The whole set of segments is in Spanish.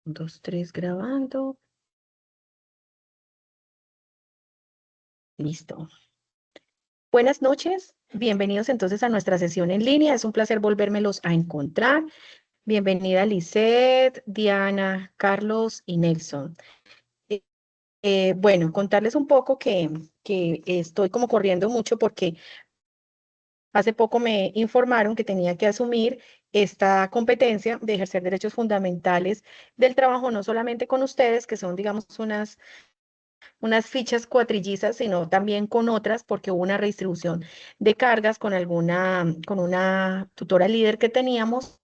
Dos, tres, grabando. Listo. Buenas noches. Bienvenidos entonces a nuestra sesión en línea. Es un placer volvérmelos a encontrar. Bienvenida Lisette, Diana, Carlos y Nelson. Eh, bueno, contarles un poco que estoy como corriendo mucho porque hace poco me informaron que tenía que asumir esta competencia de ejercer derechos fundamentales del trabajo, no solamente con ustedes, que son, digamos, unas fichas cuatrillizas, sino también con otras, porque hubo una redistribución de cargas con una tutora líder que teníamos.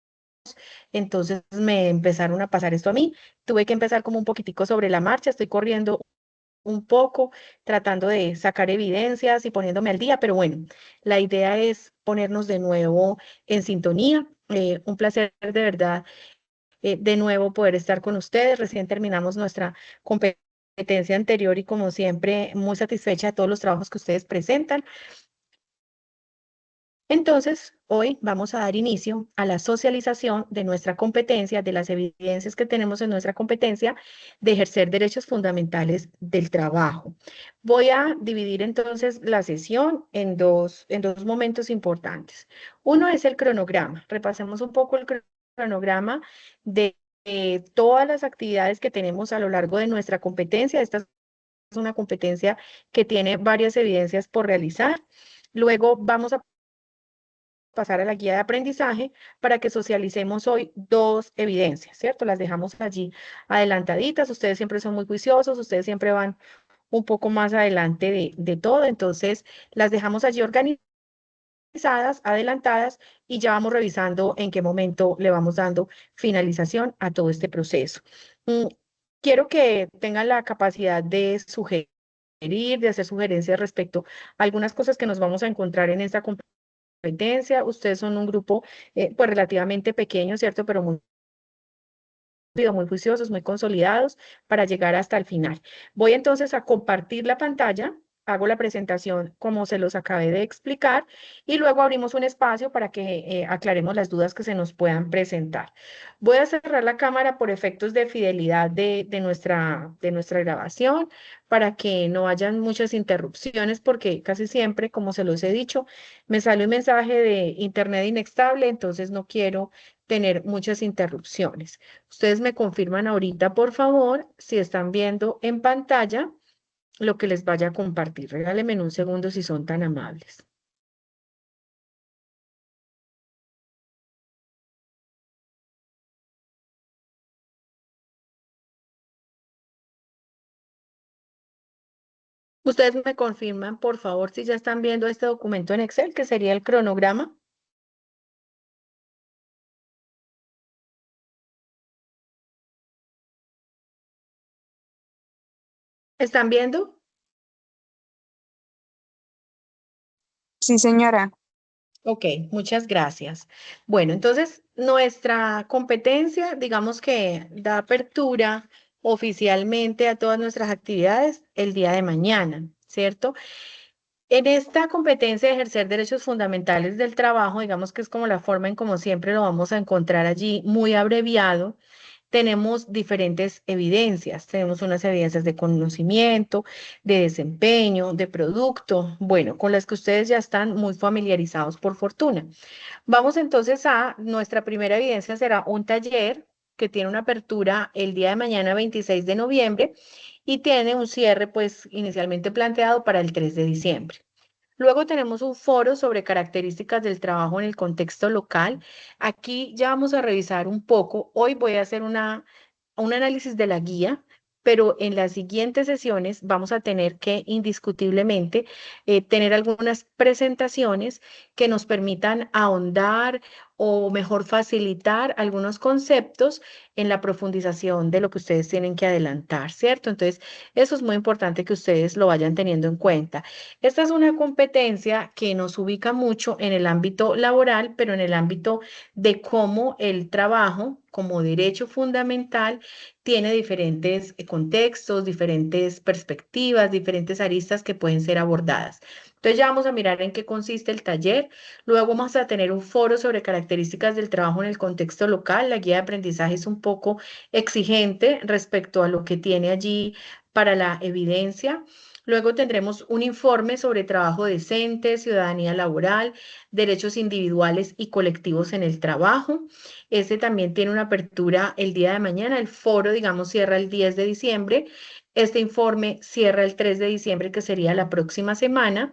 Entonces me empezaron a pasar esto a mí. Tuve que empezar como un poquitico sobre la marcha, estoy corriendo un poco, tratando de sacar evidencias y poniéndome al día, pero bueno, la idea es ponernos de nuevo en sintonía. Un placer de verdad de nuevo poder estar con ustedes. Recién terminamos nuestra competencia anterior y como siempre muy satisfecha de todos los trabajos que ustedes presentan. Entonces, hoy vamos a dar inicio a la socialización de nuestra competencia, de las evidencias que tenemos en nuestra competencia de ejercer derechos fundamentales del trabajo. Voy a dividir entonces la sesión en dos momentos importantes. Uno es el cronograma. Repasemos un poco el cronograma de todas las actividades que tenemos a lo largo de nuestra competencia. Esta es una competencia que tiene varias evidencias por realizar. Luego vamos a pasar a la guía de aprendizaje para que socialicemos hoy dos evidencias, ¿cierto? Las dejamos allí adelantaditas, ustedes siempre son muy juiciosos, ustedes siempre van un poco más adelante de todo, entonces las dejamos allí organizadas, adelantadas y ya vamos revisando en qué momento le vamos dando finalización a todo este proceso. Mm, Quiero que tengan la capacidad de sugerir, de hacer sugerencias respecto a algunas cosas que nos vamos a encontrar en esta competencia. Ustedes son un grupo pues relativamente pequeño, ¿cierto? Pero muy juiciosos, muy consolidados para llegar hasta el final. Voy entonces a compartir la pantalla, hago la presentación como se los acabé de explicar y luego abrimos un espacio para que aclaremos las dudas que se nos puedan presentar. Voy a cerrar la cámara por efectos de fidelidad de nuestra grabación para que no hayan muchas interrupciones porque casi siempre, como se los he dicho, me sale un mensaje de internet inestable, entonces no quiero tener muchas interrupciones. Ustedes me confirman ahorita, por favor, si están viendo en pantalla lo que les vaya a compartir. Regálenme un segundo si son tan amables. Ustedes me confirman, por favor, si ya están viendo este documento en Excel, que sería el cronograma. ¿Están viendo? Sí, señora. Ok, muchas gracias. Bueno, entonces nuestra competencia, digamos que da apertura oficialmente a todas nuestras actividades el día de mañana, ¿cierto? En esta competencia de ejercer derechos fundamentales del trabajo, digamos que es como la forma en como siempre lo vamos a encontrar allí, muy abreviado, tenemos diferentes evidencias. Tenemos unas evidencias de conocimiento, de desempeño, de producto, bueno, con las que ustedes ya están muy familiarizados por fortuna. Vamos entonces a nuestra primera evidencia, será un taller que tiene una apertura el día de mañana, 26 de noviembre, y tiene un cierre, pues, inicialmente planteado para el 3 de diciembre. Luego tenemos un foro sobre características del trabajo en el contexto local. Aquí ya vamos a revisar un poco. Hoy voy a hacer un análisis de la guía, pero en las siguientes sesiones vamos a tener que indiscutiblemente tener algunas presentaciones que nos permitan ahondar o mejor facilitar algunos conceptos en la profundización de lo que ustedes tienen que adelantar, ¿cierto? Entonces, eso es muy importante que ustedes lo vayan teniendo en cuenta. Esta es una competencia que nos ubica mucho en el ámbito laboral, pero en el ámbito de cómo el trabajo como derecho fundamental tiene diferentes contextos, diferentes perspectivas, diferentes aristas que pueden ser abordadas. Entonces ya vamos a mirar en qué consiste el taller. Luego vamos a tener un foro sobre características del trabajo en el contexto local. La guía de aprendizaje es un poco exigente respecto a lo que tiene allí para la evidencia. Luego tendremos un informe sobre trabajo decente, ciudadanía laboral, derechos individuales y colectivos en el trabajo. Este también tiene una apertura el día de mañana. El foro, digamos, cierra el 10 de diciembre. Este informe cierra el 3 de diciembre, que sería la próxima semana.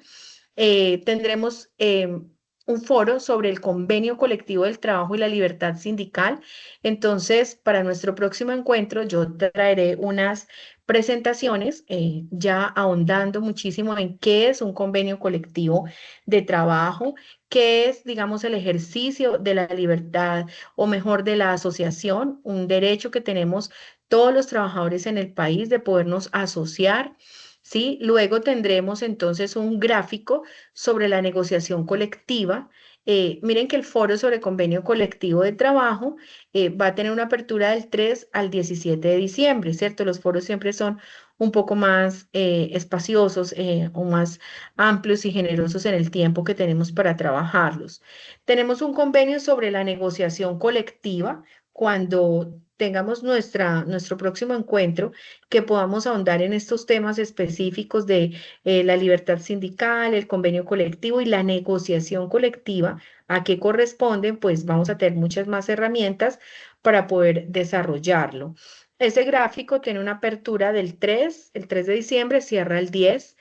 Tendremos un foro sobre el convenio colectivo del trabajo y la libertad sindical. Entonces, para nuestro próximo encuentro, yo traeré unas presentaciones ya ahondando muchísimo en qué es un convenio colectivo de trabajo, qué es, digamos, el ejercicio de la libertad o mejor de la asociación, un derecho que tenemos todos los trabajadores en el país de podernos asociar. ¿Sí? Luego tendremos entonces un gráfico sobre la negociación colectiva. Miren que el foro sobre convenio colectivo de trabajo va a tener una apertura del 3 al 17 de diciembre, ¿cierto? Los foros siempre son un poco más espaciosos o más amplios y generosos en el tiempo que tenemos para trabajarlos. Tenemos un convenio sobre la negociación colectiva. Cuando tengamos nuestro próximo encuentro, que podamos ahondar en estos temas específicos de la libertad sindical, el convenio colectivo y la negociación colectiva, a qué corresponden, pues vamos a tener muchas más herramientas para poder desarrollarlo. Ese gráfico tiene una apertura del 3, el 3 de diciembre, cierra el 10,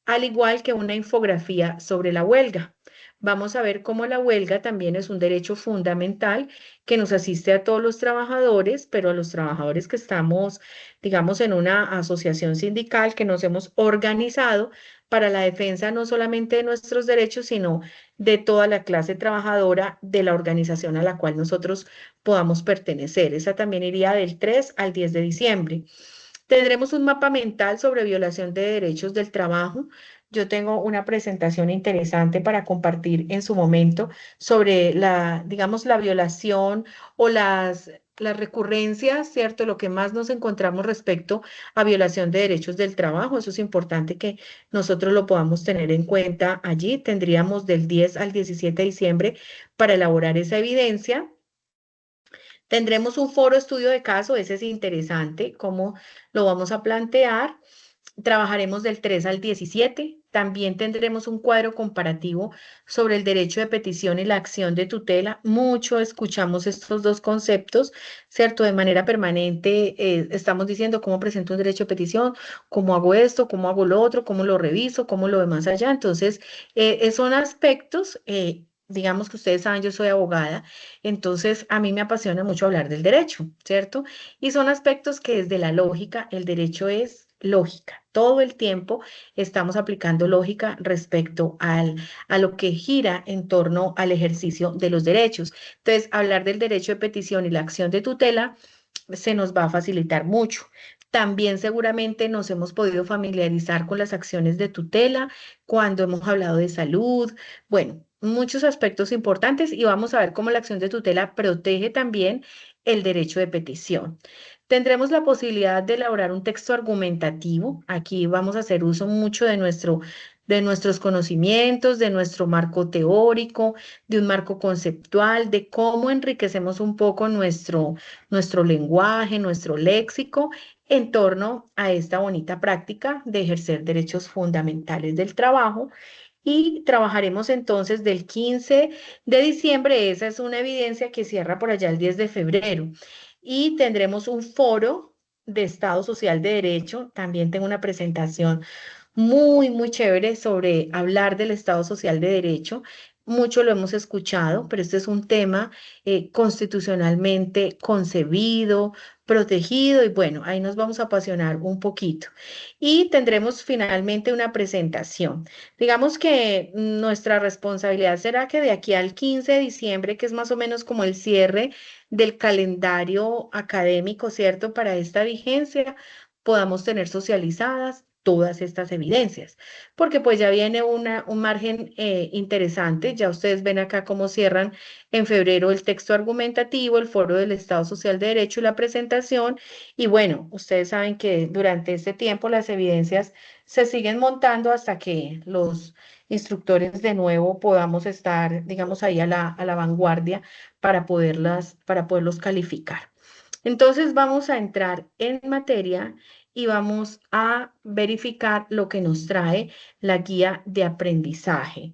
al igual que una infografía sobre la huelga. Vamos a ver cómo la huelga también es un derecho fundamental que nos asiste a todos los trabajadores, pero a los trabajadores que estamos, digamos, en una asociación sindical, que nos hemos organizado para la defensa no solamente de nuestros derechos, sino de toda la clase trabajadora de la organización a la cual nosotros podamos pertenecer. Esa también iría del 3 al 10 de diciembre. Tendremos un mapa mental sobre violación de derechos del trabajo. Yo tengo una presentación interesante para compartir en su momento sobre la, digamos, la violación o las recurrencias, ¿cierto? Lo que más nos encontramos respecto a violación de derechos del trabajo. Eso es importante que nosotros lo podamos tener en cuenta allí. Tendríamos del 10 al 17 de diciembre para elaborar esa evidencia. Tendremos un foro estudio de caso, ese es interesante, cómo lo vamos a plantear. Trabajaremos del 3 al 17. También tendremos un cuadro comparativo sobre el derecho de petición y la acción de tutela. Mucho escuchamos estos dos conceptos, ¿cierto? De manera permanente estamos diciendo cómo presento un derecho de petición, cómo hago esto, cómo hago lo otro, cómo lo reviso, cómo lo ve más allá. Entonces, son aspectos, digamos que ustedes saben, yo soy abogada, entonces a mí me apasiona mucho hablar del derecho, ¿cierto? Y son aspectos que desde la lógica, el derecho es lógica. Todo el tiempo estamos aplicando lógica respecto a lo que gira en torno al ejercicio de los derechos. Entonces, hablar del derecho de petición y la acción de tutela se nos va a facilitar mucho. También seguramente nos hemos podido familiarizar con las acciones de tutela cuando hemos hablado de salud. Bueno, muchos aspectos importantes y vamos a ver cómo la acción de tutela protege también el derecho de petición. Tendremos la posibilidad de elaborar un texto argumentativo. Aquí vamos a hacer uso mucho de nuestros conocimientos, de nuestro marco teórico, de un marco conceptual, de cómo enriquecemos un poco nuestro lenguaje, nuestro léxico en torno a esta bonita práctica de ejercer derechos fundamentales del trabajo. Y trabajaremos entonces del 15 de diciembre, esa es una evidencia que cierra por allá el 10 de febrero. Y tendremos un foro de Estado Social de Derecho. También tengo una presentación muy chévere sobre hablar del Estado Social de Derecho. Mucho lo hemos escuchado, pero este es un tema constitucionalmente concebido, protegido y bueno, ahí nos vamos a apasionar un poquito. Y tendremos finalmente una presentación. Digamos que nuestra responsabilidad será que de aquí al 15 de diciembre, que es más o menos como el cierre del calendario académico, ¿cierto? Para esta vigencia, podamos tener socializadas todas estas evidencias, porque pues ya viene un margen interesante, ya ustedes ven acá cómo cierran en febrero el texto argumentativo, el foro del Estado Social de Derecho y la presentación, y bueno, ustedes saben que durante este tiempo las evidencias se siguen montando hasta que instructores de nuevo podamos estar, digamos, ahí a la vanguardia para poderlos calificar. Entonces vamos a entrar en materia y vamos a verificar lo que nos trae la guía de aprendizaje.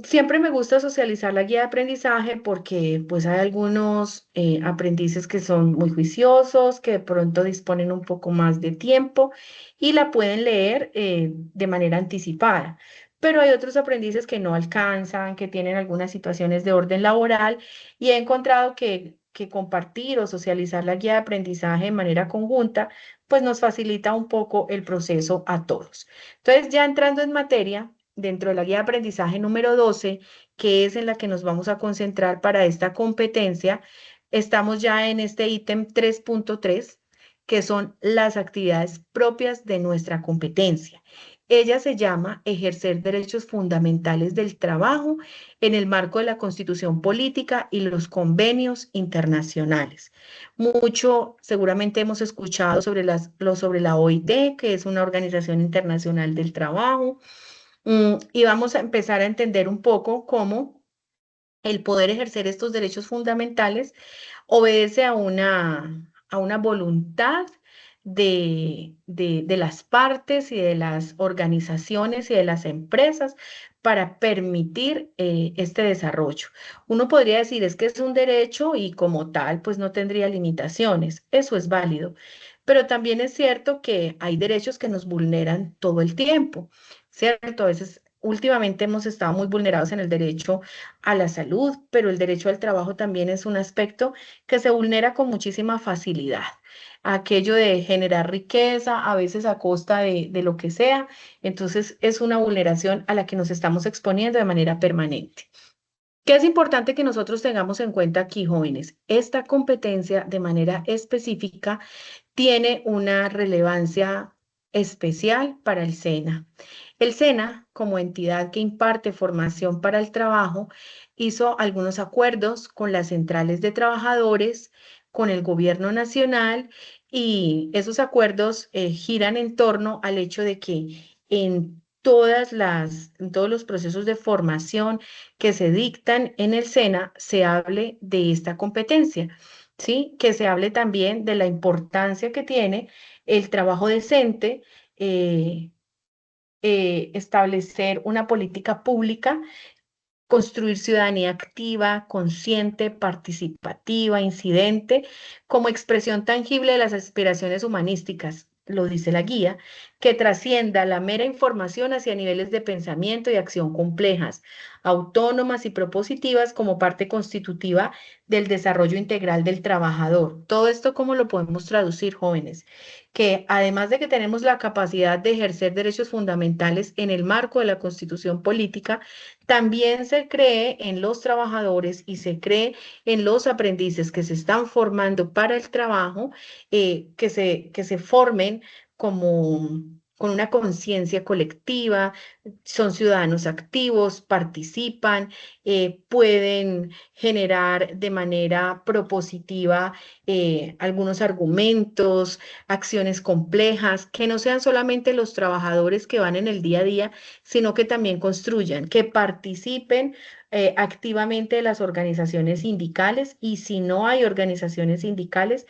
Siempre me gusta socializar la guía de aprendizaje porque pues hay algunos aprendices que son muy juiciosos, que de pronto disponen un poco más de tiempo y la pueden leer de manera anticipada. Pero hay otros aprendices que no alcanzan, que tienen algunas situaciones de orden laboral y he encontrado que compartir o socializar la guía de aprendizaje de manera conjunta pues nos facilita un poco el proceso a todos. Entonces ya entrando en materia dentro de la guía de aprendizaje número 12, que es en la que nos vamos a concentrar para esta competencia, estamos ya en este ítem 3.3, que son las actividades propias de nuestra competencia. Ella se llama ejercer derechos fundamentales del trabajo en el marco de la Constitución Política y los convenios internacionales. Mucho, seguramente hemos escuchado sobre sobre la OIT, que es una organización internacional del trabajo, y vamos a empezar a entender un poco cómo el poder ejercer estos derechos fundamentales obedece a una voluntad de las partes y de las organizaciones y de las empresas para permitir este desarrollo. Uno podría decir, es que es un derecho y como tal, pues no tendría limitaciones. Eso es válido. Pero también es cierto que hay derechos que nos vulneran todo el tiempo, ¿cierto? A veces, últimamente hemos estado muy vulnerados en el derecho a la salud, pero el derecho al trabajo también es un aspecto que se vulnera con muchísima facilidad. Aquello de generar riqueza, a veces a costa de lo que sea, entonces es una vulneración a la que nos estamos exponiendo de manera permanente. ¿Qué es importante que nosotros tengamos en cuenta aquí, jóvenes? Esta competencia de manera específica tiene una relevancia especial para el SENA. El SENA, como entidad que imparte formación para el trabajo, hizo algunos acuerdos con las centrales de trabajadores, con el gobierno nacional, y esos acuerdos giran en torno al hecho de que en todos los procesos de formación que se dictan en el SENA se hable de esta competencia. ¿Sí? Que se hable también de la importancia que tiene el trabajo decente, eh, establecer una política pública, construir ciudadanía activa, consciente, participativa, incidente, como expresión tangible de las aspiraciones humanísticas, lo dice la guía, que trascienda la mera información hacia niveles de pensamiento y acción complejas, autónomas y propositivas como parte constitutiva del desarrollo integral del trabajador. Todo esto, ¿cómo lo podemos traducir, jóvenes? Que además de que tenemos la capacidad de ejercer derechos fundamentales en el marco de la Constitución política, también se cree en los trabajadores y se cree en los aprendices que se están formando para el trabajo, que se formen como con una conciencia colectiva, son ciudadanos activos, participan, pueden generar de manera propositiva algunos argumentos, acciones complejas, que no sean solamente los trabajadores que van en el día a día, sino que también construyan, que participen activamente de las organizaciones sindicales y si no hay organizaciones sindicales,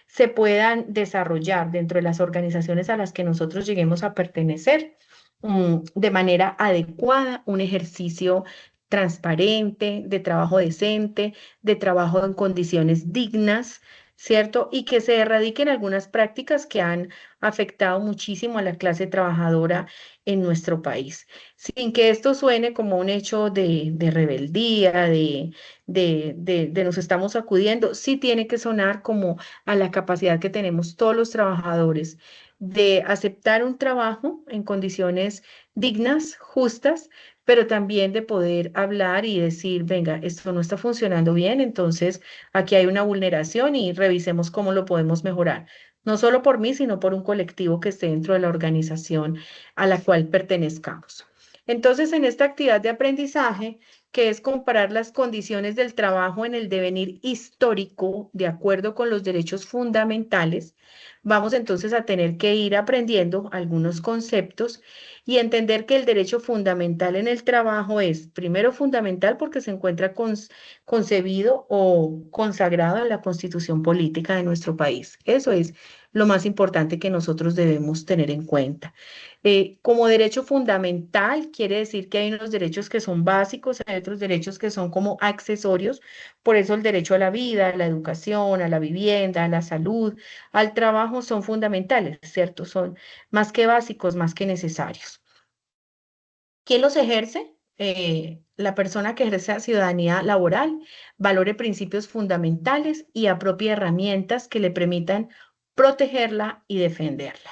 se puedan desarrollar dentro de las organizaciones a las que nosotros lleguemos a pertenecer de manera adecuada, un ejercicio transparente, de trabajo decente, de trabajo en condiciones dignas, ¿cierto? Y que se erradiquen algunas prácticas que han afectado muchísimo a la clase trabajadora en nuestro país, sin que esto suene como un hecho de rebeldía, de nos estamos acudiendo, sí tiene que sonar como a la capacidad que tenemos todos los trabajadores de aceptar un trabajo en condiciones dignas, justas, pero también de poder hablar y decir, venga, esto no está funcionando bien, entonces aquí hay una vulneración y revisemos cómo lo podemos mejorar. No solo por mí, sino por un colectivo que esté dentro de la organización a la cual pertenezcamos. Entonces, en esta actividad de aprendizaje, que es comparar las condiciones del trabajo en el devenir histórico de acuerdo con los derechos fundamentales, vamos entonces a tener que ir aprendiendo algunos conceptos y entender que el derecho fundamental en el trabajo es, primero, fundamental porque se encuentra concebido o consagrado en la Constitución Política de nuestro país. Eso es lo más importante que nosotros debemos tener en cuenta. Como derecho fundamental, quiere decir que hay unos derechos que son básicos, hay otros derechos que son como accesorios, por eso el derecho a la vida, a la educación, a la vivienda, a la salud, al trabajo son fundamentales, ¿cierto? Son más que básicos, más que necesarios. ¿Quién los ejerce? La persona que ejerce la ciudadanía laboral, valore principios fundamentales y apropie herramientas que le permitan protegerla y defenderla.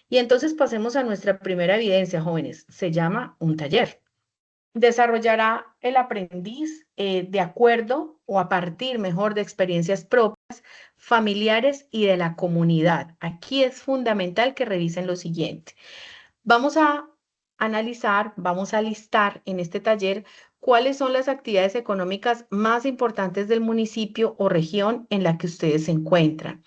Y entonces pasemos a nuestra primera evidencia, jóvenes. Se llama un taller. Desarrollará el aprendiz de acuerdo o a partir, mejor, de experiencias propias, familiares y de la comunidad. Aquí es fundamental que revisen lo siguiente. Vamos a analizar, vamos a listar en este taller cuáles son las actividades económicas más importantes del municipio o región en la que ustedes se encuentran.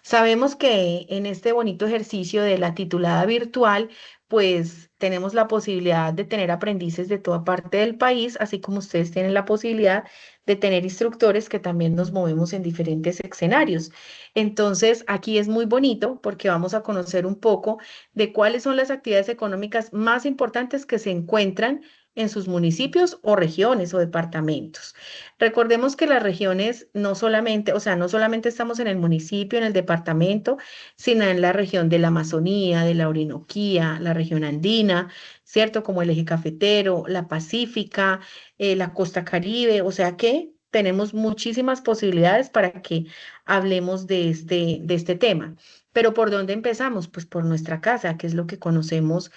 Sabemos que en este bonito ejercicio de la titulada virtual, pues tenemos la posibilidad de tener aprendices de toda parte del país, así como ustedes tienen la posibilidad de tener instructores que también nos movemos en diferentes escenarios. Entonces, aquí es muy bonito porque vamos a conocer un poco de cuáles son las actividades económicas más importantes que se encuentran en sus municipios o regiones o departamentos. Recordemos que las regiones no solamente, o sea, no solamente estamos en el municipio, en el departamento, sino en la región de la Amazonía, de la Orinoquía, la región andina, ¿cierto? Como el eje cafetero, la Pacífica, la costa Caribe, o sea que tenemos muchísimas posibilidades para que hablemos de este tema. Pero ¿por dónde empezamos? Pues por nuestra casa, que es lo que conocemos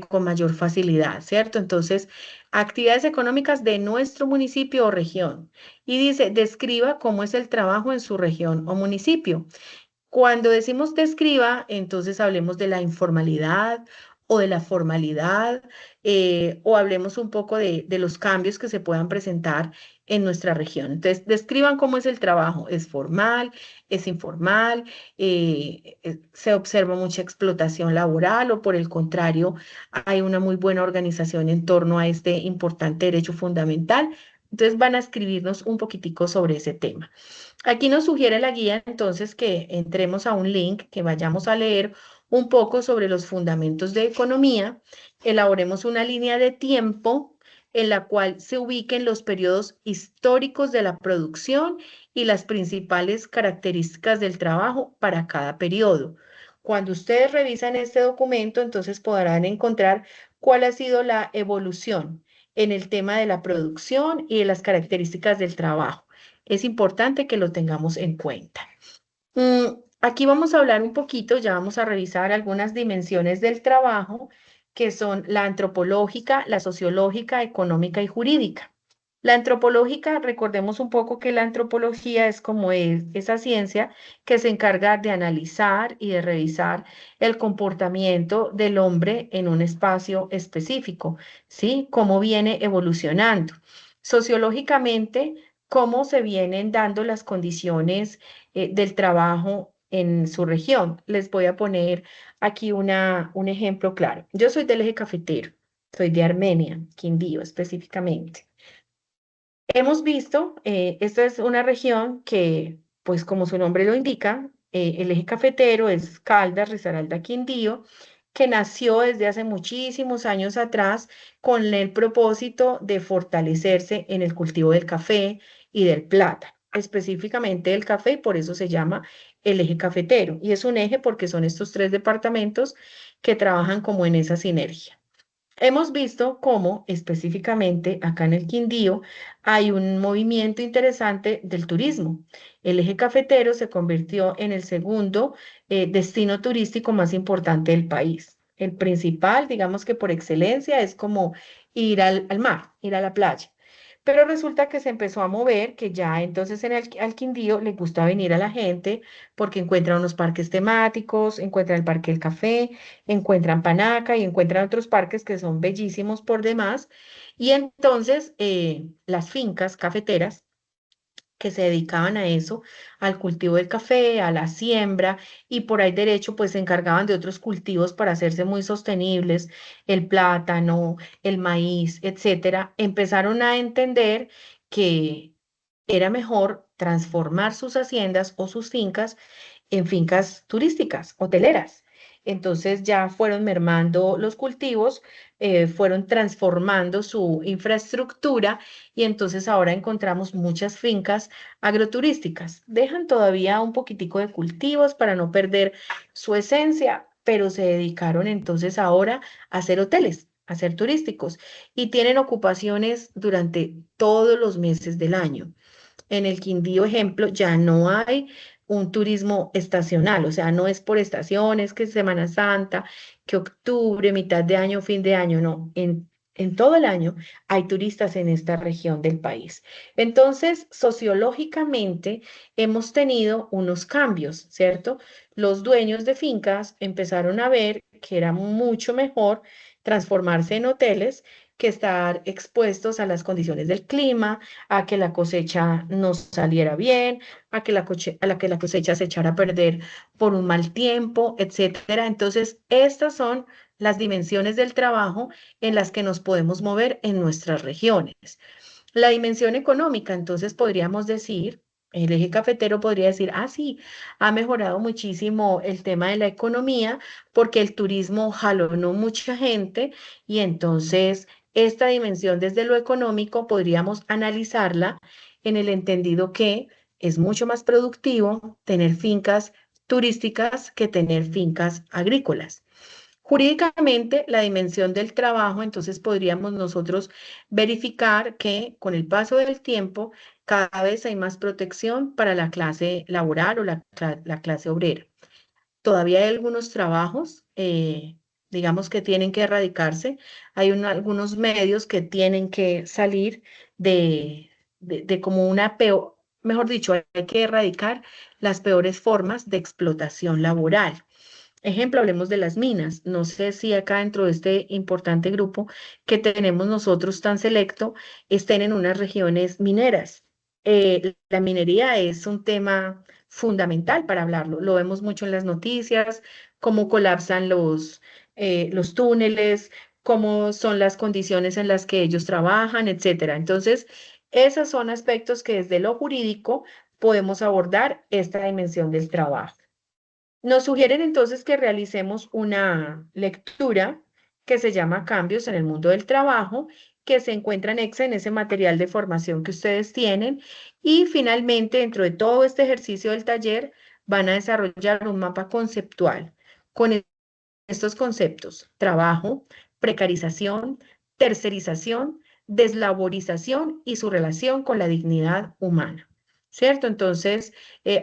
con mayor facilidad, ¿cierto? Entonces, actividades económicas de nuestro municipio o región. Y dice, describa cómo es el trabajo en su región o municipio. Cuando decimos describa, entonces hablemos de la informalidad o de la formalidad, o hablemos un poco de los cambios que se puedan presentar en nuestra región. Entonces, describan cómo es el trabajo. ¿Es formal? ¿Es informal? ¿Se observa mucha explotación laboral o por el contrario, hay una muy buena organización en torno a este importante derecho fundamental? Entonces, van a escribirnos un poquitico sobre ese tema. Aquí nos sugiere la guía entonces que entremos a un link, que vayamos a leer un poco sobre los fundamentos de economía, elaboremos una línea de tiempo en la cual se ubiquen los periodos históricos de la producción y las principales características del trabajo para cada periodo. Cuando ustedes revisan este documento, entonces podrán encontrar cuál ha sido la evolución en el tema de la producción y de las características del trabajo. Es importante que lo tengamos en cuenta. Aquí vamos a hablar un poquito, ya vamos a revisar algunas dimensiones del trabajo, que son la antropológica, la sociológica, económica y jurídica. La antropológica, recordemos un poco que la antropología es como es esa ciencia que se encarga de analizar y de revisar el comportamiento del hombre en un espacio específico, ¿sí? Cómo viene evolucionando. Sociológicamente, cómo se vienen dando las condiciones del trabajo en su región. Les voy a poner aquí un ejemplo claro. Yo soy del eje cafetero, soy de Armenia, Quindío específicamente. Hemos visto, esta es una región que, pues como su nombre lo indica, el eje cafetero es Caldas, Risaralda, Quindío, que nació desde hace muchísimos años atrás con el propósito de fortalecerse en el cultivo del café y del plátano, específicamente del café, y por eso se llama el eje cafetero. Y es un eje porque son estos tres departamentos que trabajan como en esa sinergia. Hemos visto cómo específicamente acá en el Quindío hay un movimiento interesante del turismo. El eje cafetero se convirtió en el segundo destino turístico más importante del país. El principal, digamos que por excelencia, es como ir al mar, ir a la playa. Pero resulta que se empezó a mover, que ya entonces en el al Quindío le gusta venir a la gente porque encuentran unos parques temáticos, encuentran el Parque del Café, encuentran Panaca y encuentran otros parques que son bellísimos por demás. Y entonces las fincas cafeteras que se dedicaban a eso, al cultivo del café, a la siembra, y por ahí derecho pues se encargaban de otros cultivos para hacerse muy sostenibles, el plátano, el maíz, etcétera, empezaron a entender que era mejor transformar sus haciendas o sus fincas en fincas turísticas, hoteleras. Entonces ya fueron mermando los cultivos, fueron transformando su infraestructura y entonces ahora encontramos muchas fincas agroturísticas. Dejan todavía un poquitico de cultivos para no perder su esencia, pero se dedicaron entonces ahora a hacer hoteles, a ser turísticos y tienen ocupaciones durante todos los meses del año. En el Quindío, ejemplo, ya no hay un turismo estacional, o sea, no es por estaciones, que Semana Santa, que octubre, mitad de año, fin de año, no. En todo el año hay turistas en esta región del país. Entonces, sociológicamente, hemos tenido unos cambios, ¿cierto? Los dueños de fincas empezaron a ver que era mucho mejor transformarse en hoteles que estar expuestos a las condiciones del clima, a que la cosecha no saliera bien, a la que la cosecha se echara a perder por un mal tiempo, etcétera. Entonces, estas son las dimensiones del trabajo en las que nos podemos mover en nuestras regiones. La dimensión económica, entonces podríamos decir, el eje cafetero podría decir, ah, sí, ha mejorado muchísimo el tema de la economía porque el turismo jalonó mucha gente y entonces esta dimensión desde lo económico podríamos analizarla en el entendido que es mucho más productivo tener fincas turísticas que tener fincas agrícolas. Jurídicamente, la dimensión del trabajo, entonces podríamos nosotros verificar que con el paso del tiempo cada vez hay más protección para la clase laboral o la clase obrera. Todavía hay algunos trabajos, digamos, que tienen que erradicarse. Hay algunos medios que tienen que salir de como una peor, mejor dicho, hay que erradicar las peores formas de explotación laboral. Ejemplo, hablemos de las minas. No sé si acá dentro de este importante grupo que tenemos nosotros tan selecto estén en unas regiones mineras. La minería es un tema fundamental para hablarlo. Lo vemos mucho en las noticias, cómo colapsan los túneles, cómo son las condiciones en las que ellos trabajan, etcétera. Entonces, esos son aspectos que desde lo jurídico podemos abordar esta dimensión del trabajo. Nos sugieren entonces que realicemos una lectura que se llama Cambios en el mundo del trabajo, que se encuentra anexa en ese material de formación que ustedes tienen. Y finalmente, dentro de todo este ejercicio del taller, van a desarrollar un mapa conceptual con estos conceptos: trabajo, precarización, tercerización, deslaborización y su relación con la dignidad humana. ¿Cierto? Entonces,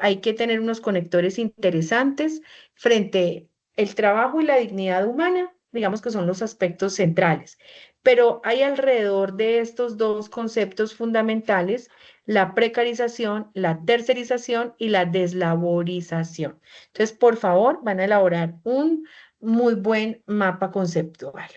hay que tener unos conectores interesantes frente el trabajo y la dignidad humana, digamos que son los aspectos centrales. Pero hay alrededor de estos dos conceptos fundamentales la precarización, la tercerización y la deslaborización. Entonces, por favor, van a elaborar un muy buen mapa conceptual.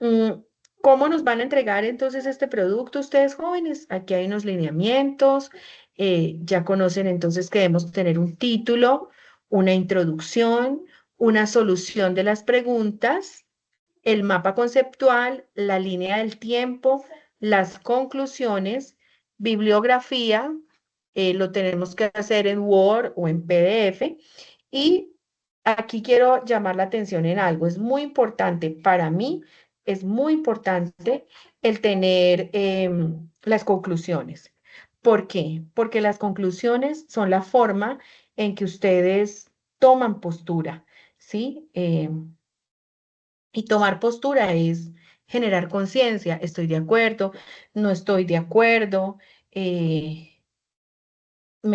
Mm, ¿Cómo nos van a entregar entonces este producto ustedes jóvenes? Aquí hay unos lineamientos, ya conocen entonces que debemos tener un título, una introducción, una solución de las preguntas, el mapa conceptual, la línea del tiempo, las conclusiones, bibliografía, lo tenemos que hacer en Word o en PDF. Y aquí quiero llamar la atención en algo. Es muy importante para mí, es muy importante el tener las conclusiones. ¿Por qué? Porque las conclusiones son la forma en que ustedes toman postura, ¿sí? Y tomar postura es generar conciencia. Estoy de acuerdo, no estoy de acuerdo, me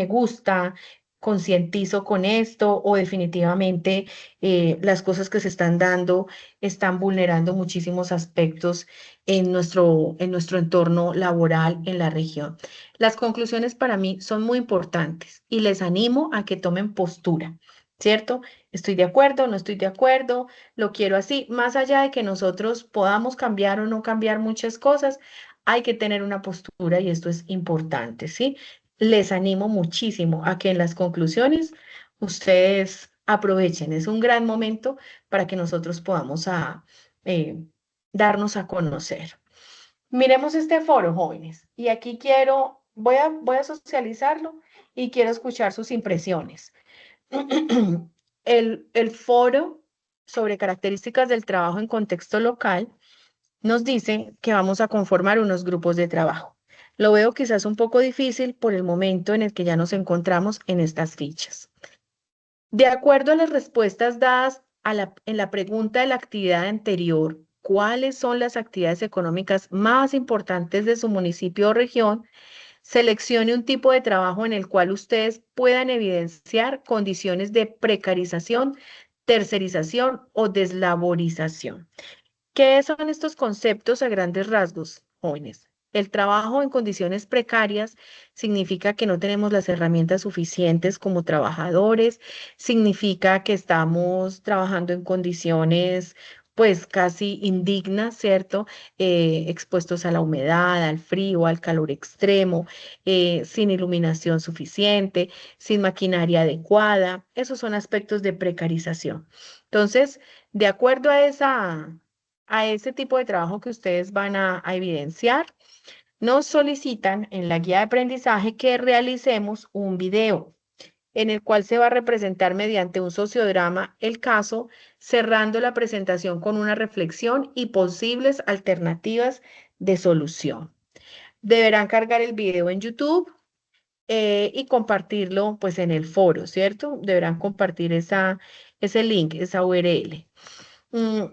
gusta. concientizo con esto o definitivamente las cosas que se están dando están vulnerando muchísimos aspectos en nuestro entorno laboral en la región. Las conclusiones para mí son muy importantes y les animo a que tomen postura, ¿cierto? Estoy de acuerdo, no estoy de acuerdo, lo quiero así. Más allá de que nosotros podamos cambiar o no cambiar muchas cosas, hay que tener una postura y esto es importante, ¿sí? Les animo muchísimo a que en las conclusiones ustedes aprovechen. Es un gran momento para que nosotros podamos eh, darnos a conocer. Miremos este foro, jóvenes, y aquí voy a socializarlo y quiero escuchar sus impresiones. El foro sobre características del trabajo en contexto local nos dice que vamos a conformar unos grupos de trabajo. Lo veo quizás un poco difícil por el momento en el que ya nos encontramos en estas fichas. De acuerdo a las respuestas dadas en la pregunta de la actividad anterior, ¿cuáles son las actividades económicas más importantes de su municipio o región? Seleccione un tipo de trabajo en el cual ustedes puedan evidenciar condiciones de precarización, tercerización o deslaborización. ¿Qué son estos conceptos a grandes rasgos, jóvenes? El trabajo en condiciones precarias significa que no tenemos las herramientas suficientes como trabajadores, significa que estamos trabajando en condiciones pues casi indignas, ¿cierto? Expuestos a la humedad, al frío, al calor extremo, sin iluminación suficiente, sin maquinaria adecuada. Esos son aspectos de precarización. Entonces, de acuerdo a ese tipo de trabajo que ustedes van a evidenciar, nos solicitan en la guía de aprendizaje que realicemos un video en el cual se va a representar mediante un sociodrama el caso, cerrando la presentación con una reflexión y posibles alternativas de solución. Deberán cargar el video en YouTube y compartirlo pues en el foro, ¿cierto? Deberán compartir ese link, esa URL. Mm,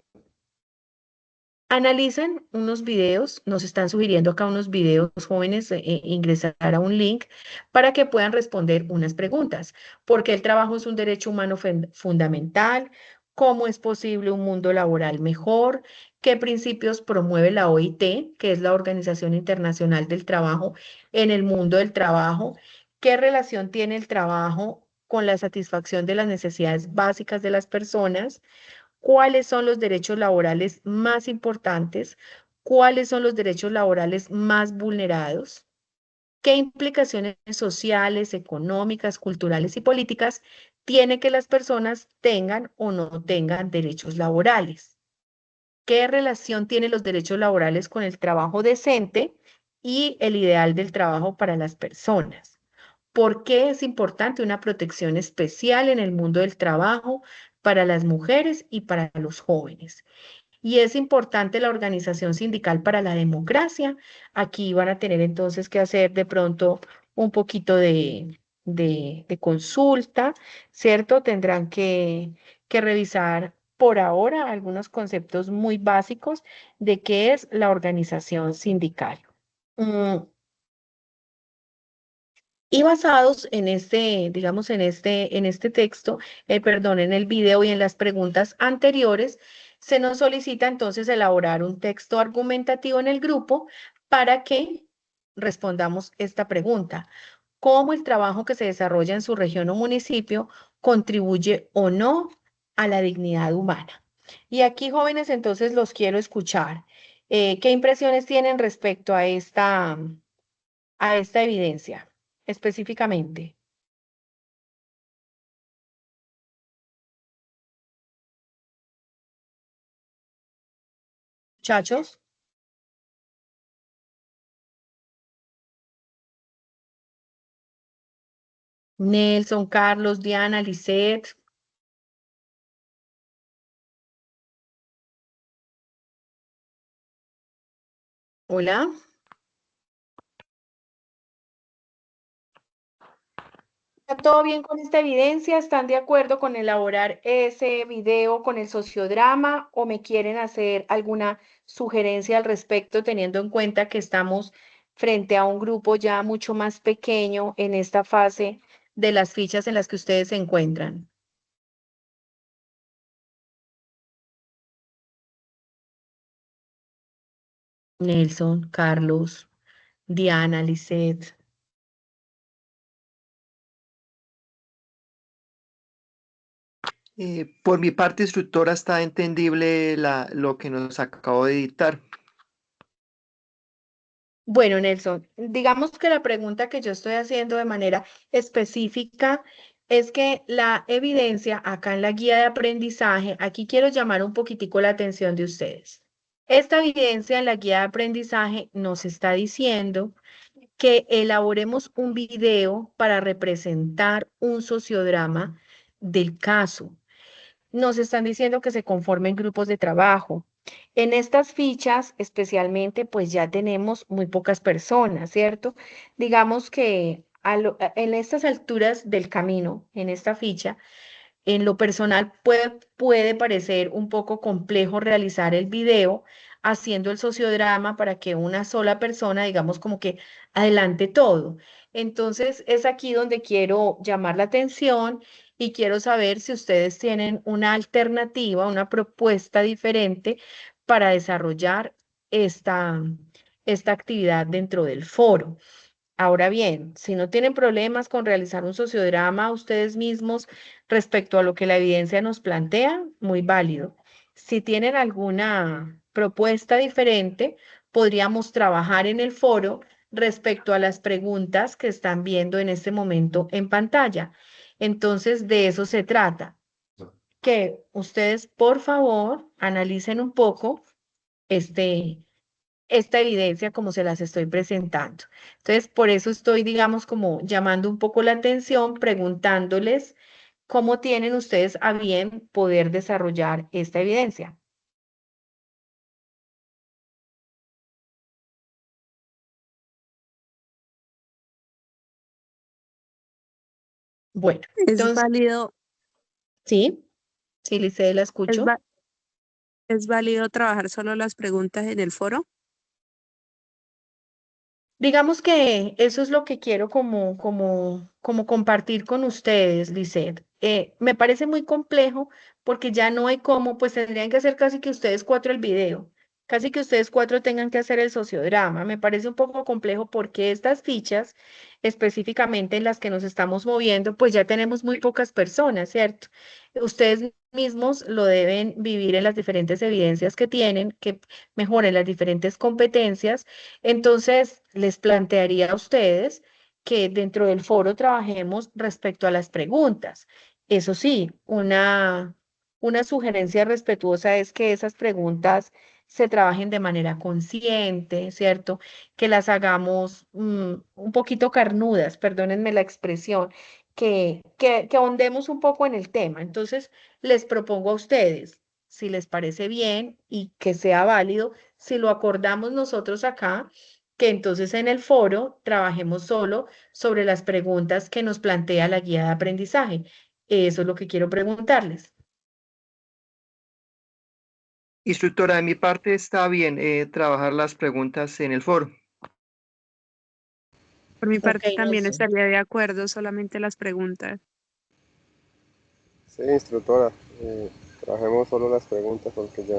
Analizan unos videos, nos están sugiriendo acá unos videos jóvenes, ingresar a un link para que puedan responder unas preguntas. ¿Por qué el trabajo es un derecho humano fundamental? ¿Cómo es posible un mundo laboral mejor? ¿Qué principios promueve la OIT, que es la Organización Internacional del Trabajo, en el mundo del trabajo? ¿Qué relación tiene el trabajo con la satisfacción de las necesidades básicas de las personas? ¿Cuáles son los derechos laborales más importantes? ¿Cuáles son los derechos laborales más vulnerados? ¿Qué implicaciones sociales, económicas, culturales y políticas tiene que las personas tengan o no tengan derechos laborales? ¿Qué relación tienen los derechos laborales con el trabajo decente y el ideal del trabajo para las personas? ¿Por qué es importante una protección especial en el mundo del trabajo para las mujeres y para los jóvenes? Y es importante la organización sindical para la democracia. Aquí van a tener entonces que hacer de pronto un poquito de consulta, ¿cierto? Tendrán que revisar por ahora algunos conceptos muy básicos de qué es la organización sindical. Mm, Y basados en digamos, en este texto, perdón, en el video y en las preguntas anteriores, se nos solicita entonces elaborar un texto argumentativo en el grupo para que respondamos esta pregunta. ¿Cómo el trabajo que se desarrolla en su región o municipio contribuye o no a la dignidad humana? Y aquí, jóvenes, entonces los quiero escuchar. ¿Qué impresiones tienen respecto a esta evidencia específicamente? Muchachos, Nelson, Carlos, Diana, Lisette, hola. ¿Está todo bien con esta evidencia? ¿Están de acuerdo con elaborar ese video con el sociodrama o me quieren hacer alguna sugerencia al respecto, teniendo en cuenta que estamos frente a un grupo ya mucho más pequeño en esta fase de las fichas en las que ustedes se encuentran. Nelson, Carlos, Diana, Lisette. Por mi parte, instructora, está entendible lo que nos acabó de dictar. Bueno, Nelson, digamos que la pregunta que yo estoy haciendo de manera específica es que la evidencia acá en la guía de aprendizaje, aquí quiero llamar un poquitico la atención de ustedes. Esta evidencia en la guía de aprendizaje nos está diciendo que elaboremos un video para representar un sociodrama del caso. Nos están diciendo que se conformen grupos de trabajo. En estas fichas, especialmente, pues ya tenemos muy pocas personas, ¿cierto? Digamos que en estas alturas del camino, en esta ficha, en lo personal puede parecer un poco complejo realizar el video haciendo el sociodrama para que una sola persona, digamos, como que adelante todo. Entonces, es aquí donde quiero llamar la atención y quiero saber si ustedes tienen una alternativa, una propuesta diferente para desarrollar esta, esta actividad dentro del foro. Ahora bien, si no tienen problemas con realizar un sociodrama ustedes mismos respecto a lo que la evidencia nos plantea, muy válido. Si tienen alguna propuesta diferente, podríamos trabajar en el foro respecto a las preguntas que están viendo en este momento en pantalla. Entonces, de eso se trata, que ustedes, por favor, analicen un poco esta evidencia como se las estoy presentando. Entonces, por eso estoy, digamos, como llamando un poco la atención, preguntándoles cómo tienen ustedes a bien poder desarrollar esta evidencia. Bueno, ¿Es entonces, válido, sí, sí, Lice, la es, escucho. va- es válido trabajar solo las preguntas en el foro? Digamos que eso es lo que quiero como compartir con ustedes, Lisette. Me parece muy complejo porque ya no hay cómo, pues tendrían que hacer casi que ustedes cuatro el video, casi que ustedes cuatro tengan que hacer el sociodrama. Me parece un poco complejo porque estas fichas, específicamente en las que nos estamos moviendo, pues ya tenemos muy pocas personas, ¿cierto? Ustedes mismos lo deben vivir en las diferentes evidencias que tienen, que mejoren las diferentes competencias. Entonces, les plantearía a ustedes que dentro del foro trabajemos respecto a las preguntas. Eso sí, una sugerencia respetuosa es que esas preguntas se trabajen de manera consciente, ¿cierto? Que las hagamos un poquito carnudas, perdónenme la expresión, que ahondemos un poco en el tema. Entonces, les propongo a ustedes, si les parece bien y que sea válido, si lo acordamos nosotros acá, que entonces en el foro trabajemos solo sobre las preguntas que nos plantea la guía de aprendizaje. Eso es lo que quiero preguntarles. Instructora, de mi parte está bien trabajar las preguntas en el foro. Por mi Ok, parte también Nelson. estaría de acuerdo, solamente las preguntas. Sí, instructora, trabajemos solo las preguntas porque ya.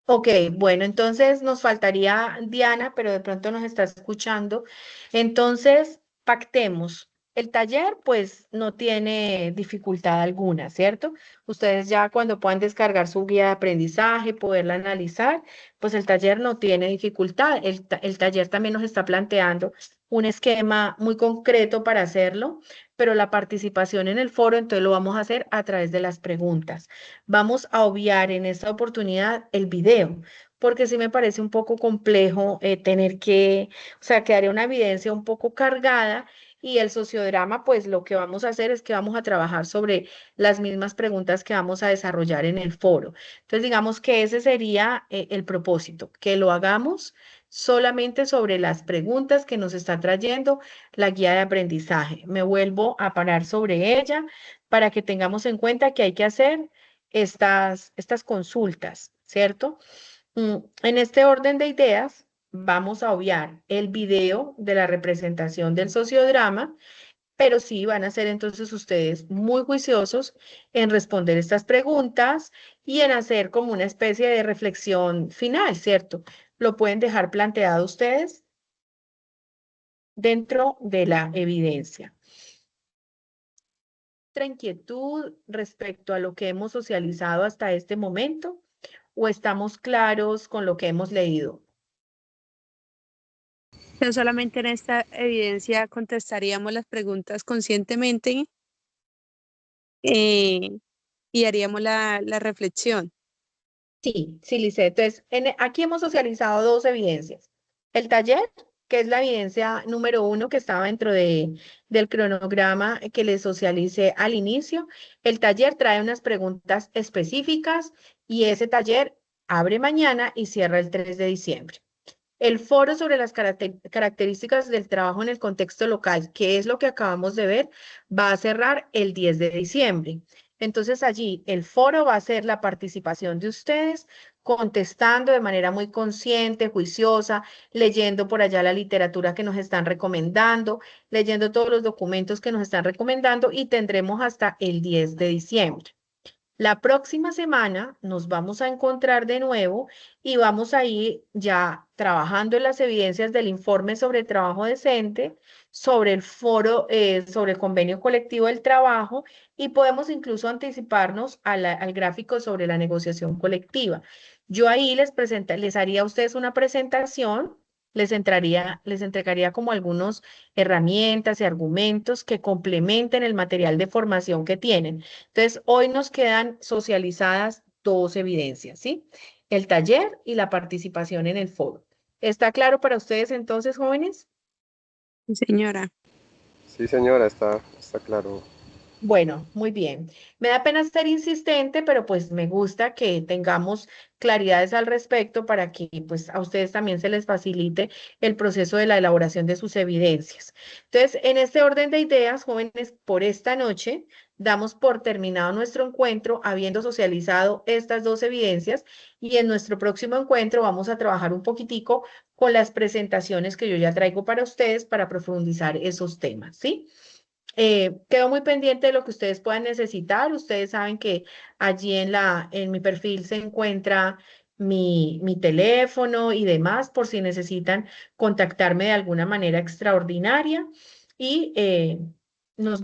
Ok, bueno, entonces nos faltaría Diana, pero de pronto nos está escuchando. Entonces, pactemos. El taller, pues, no tiene dificultad alguna, ¿cierto? Ustedes ya cuando puedan descargar su guía de aprendizaje, poderla analizar, pues el taller no tiene dificultad. El taller también nos está planteando un esquema muy concreto para hacerlo, pero la participación en el foro, entonces lo vamos a hacer a través de las preguntas. Vamos a obviar en esta oportunidad el video, porque sí me parece un poco complejo tener que, o sea, quedaría una evidencia un poco cargada y el sociodrama, pues lo que vamos a hacer es que vamos a trabajar sobre las mismas preguntas que vamos a desarrollar en el foro. Entonces, digamos que ese sería el propósito, que lo hagamos solamente sobre las preguntas que nos está trayendo la guía de aprendizaje. Me vuelvo a parar sobre ella para que tengamos en cuenta que hay que hacer estas consultas, ¿cierto? En este orden de ideas, vamos a obviar el video de la representación del sociodrama, pero sí van a ser entonces ustedes muy juiciosos en responder estas preguntas y en hacer como una especie de reflexión final, ¿cierto? Lo pueden dejar planteado ustedes dentro de la evidencia. ¿Otra inquietud respecto a lo que hemos socializado hasta este momento? ¿O estamos claros con lo que hemos leído? Pero solamente en esta evidencia contestaríamos las preguntas conscientemente y haríamos la reflexión. Sí, sí, Lisette. Entonces, aquí hemos socializado dos evidencias. El taller, que es la evidencia número 1 que estaba dentro del cronograma que les socialicé al inicio. El taller trae unas preguntas específicas y ese taller abre mañana y cierra el 3 de diciembre. El foro sobre las características del trabajo en el contexto local, que es lo que acabamos de ver, va a cerrar el 10 de diciembre. Entonces allí el foro va a ser la participación de ustedes, contestando de manera muy consciente, juiciosa, leyendo por allá la literatura que nos están recomendando, leyendo todos los documentos que nos están recomendando y tendremos hasta el 10 de diciembre. La próxima semana nos vamos a encontrar de nuevo y vamos a ir ya trabajando en las evidencias del informe sobre trabajo decente, sobre el foro, sobre el convenio colectivo del trabajo y podemos incluso anticiparnos al gráfico sobre la negociación colectiva. Yo ahí les haría a ustedes una presentación, les entregaría como algunas herramientas y argumentos que complementen el material de formación que tienen. Entonces, hoy nos quedan socializadas dos evidencias, ¿sí? El taller y la participación en el foro. ¿Está claro para ustedes entonces, jóvenes? Señora. Sí, señora, está claro. Bueno, muy bien. Me da pena ser insistente, pero pues me gusta que tengamos claridades al respecto para que pues a ustedes también se les facilite el proceso de la elaboración de sus evidencias. Entonces, en este orden de ideas, jóvenes, por esta noche damos por terminado nuestro encuentro habiendo socializado estas dos evidencias y en nuestro próximo encuentro vamos a trabajar un poquitico con las presentaciones que yo ya traigo para ustedes para profundizar esos temas, ¿sí? Quedo muy pendiente de lo que ustedes puedan necesitar. Ustedes saben que allí en mi perfil se encuentra mi teléfono y demás por si necesitan contactarme de alguna manera extraordinaria. Y nos